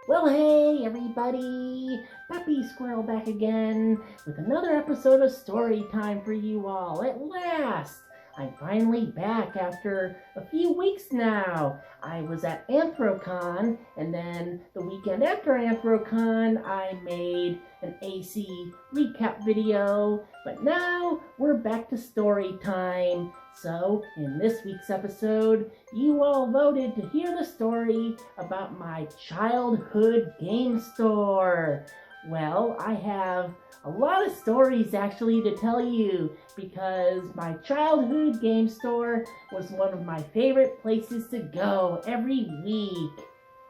Well, hey everybody! Peppy Squirrel back again with another episode of Storytime for you all. At last! I'm finally back after a few weeks now. I was at Anthrocon, and then the weekend after Anthrocon, I made an AC recap video. But now we're back to story time. So, in this week's episode, you all voted to hear the story about my childhood game store. Well, I have a lot of stories actually to tell you because my childhood game store was one of my favorite places to go every week.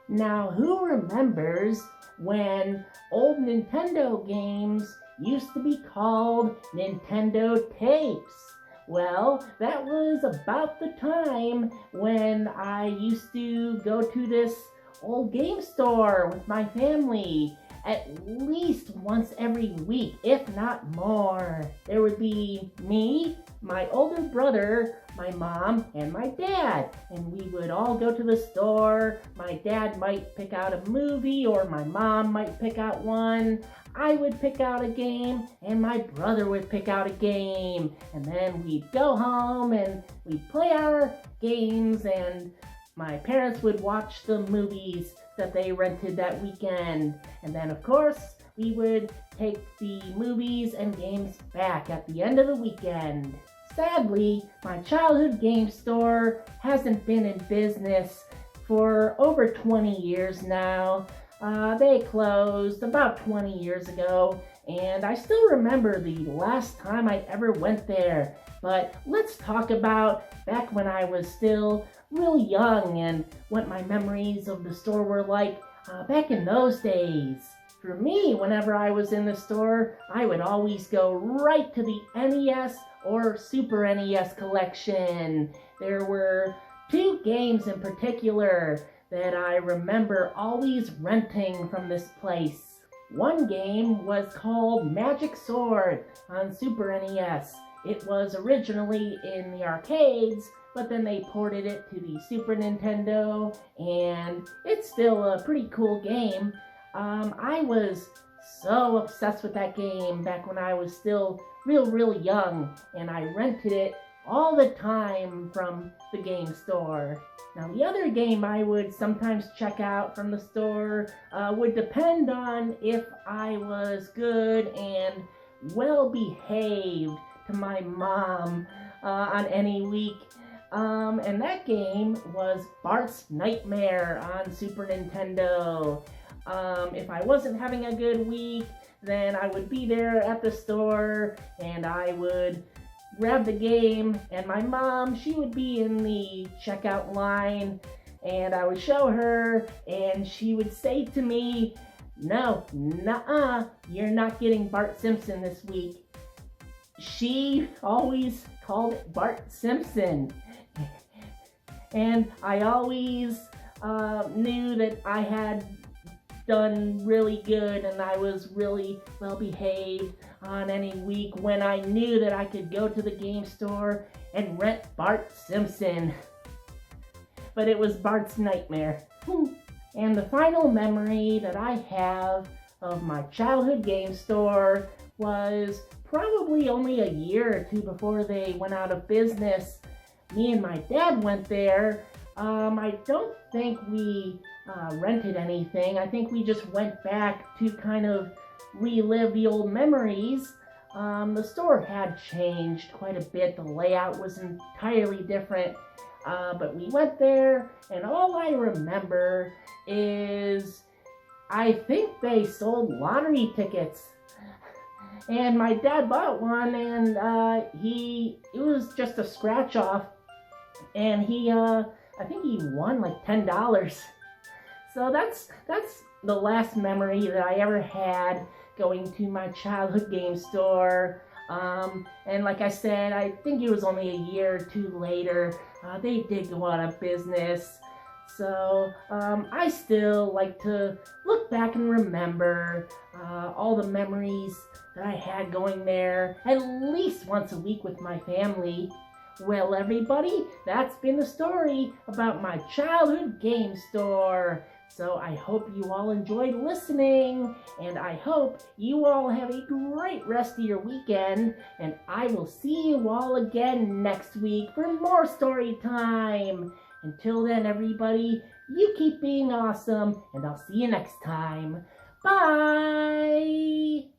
Now, who remembers when old Nintendo games used to be called Nintendo tapes? Well, that was about the time when I used to go to this old game store with my family at least once every week, if not more. There would be me, my older brother, my mom, and my dad. And we would all go to the store. My dad might pick out a movie, or my mom might pick out one. I would pick out a game, and my brother would pick out a game. And then we'd go home, and we'd play our games, and my parents would watch the movies that they rented that weekend. And then, of course, we would take the movies and games back at the end of the weekend. Sadly, my childhood game store hasn't been in business for over 20 years now. They closed about 20 years ago, and I still remember the last time I ever went there. But let's talk about back when I was still real young and what my memories of the store were like back in those days. For me, whenever I was in the store, I would always go right to the NES or Super NES collection. There were two games in particular that I remember always renting from this place. One game was called Magic Sword on Super NES. It was originally in the arcades, but then they ported it to the Super Nintendo, and it's still a pretty cool game. I was so obsessed with that game back when I was still real young, and I rented it all the time from the game store. Now, the other game I would sometimes check out from the store would depend on if I was good and well behaved to my mom on any week. And that game was Bart's Nightmare on Super Nintendo. If I wasn't having a good week, then I would be there at the store and I would grab the game, and my mom, she would be in the checkout line, and I would show her, and she would say to me, "No, nuh-uh, you're not getting Bart Simpson this week." She always called it Bart Simpson. And I always knew that I had done really good and I was really well behaved on any week when I knew that I could go to the game store and rent Bart Simpson. But it was Bart's Nightmare. And the final memory that I have of my childhood game store was probably only a year or two before they went out of business. Me and my dad went there. I don't think we rented anything. I think we just went back to kind of relive the old memories. The store had changed quite a bit. The layout was entirely different. But we went there, and all I remember is I think they sold lottery tickets. And my dad bought one, and it was just a scratch off, and I think he won like $10. So that's the last memory that I ever had going to my childhood game store. And like I said, I think it was only a year or two later, they did go out of business. So I still like to look back and remember all the memories that I had going there at least once a week with my family. Well, everybody, that's been a story about my childhood game store. So I hope you all enjoyed listening, and I hope you all have a great rest of your weekend, and I will see you all again next week for more story time. Until then, everybody, you keep being awesome, and I'll see you next time. Bye!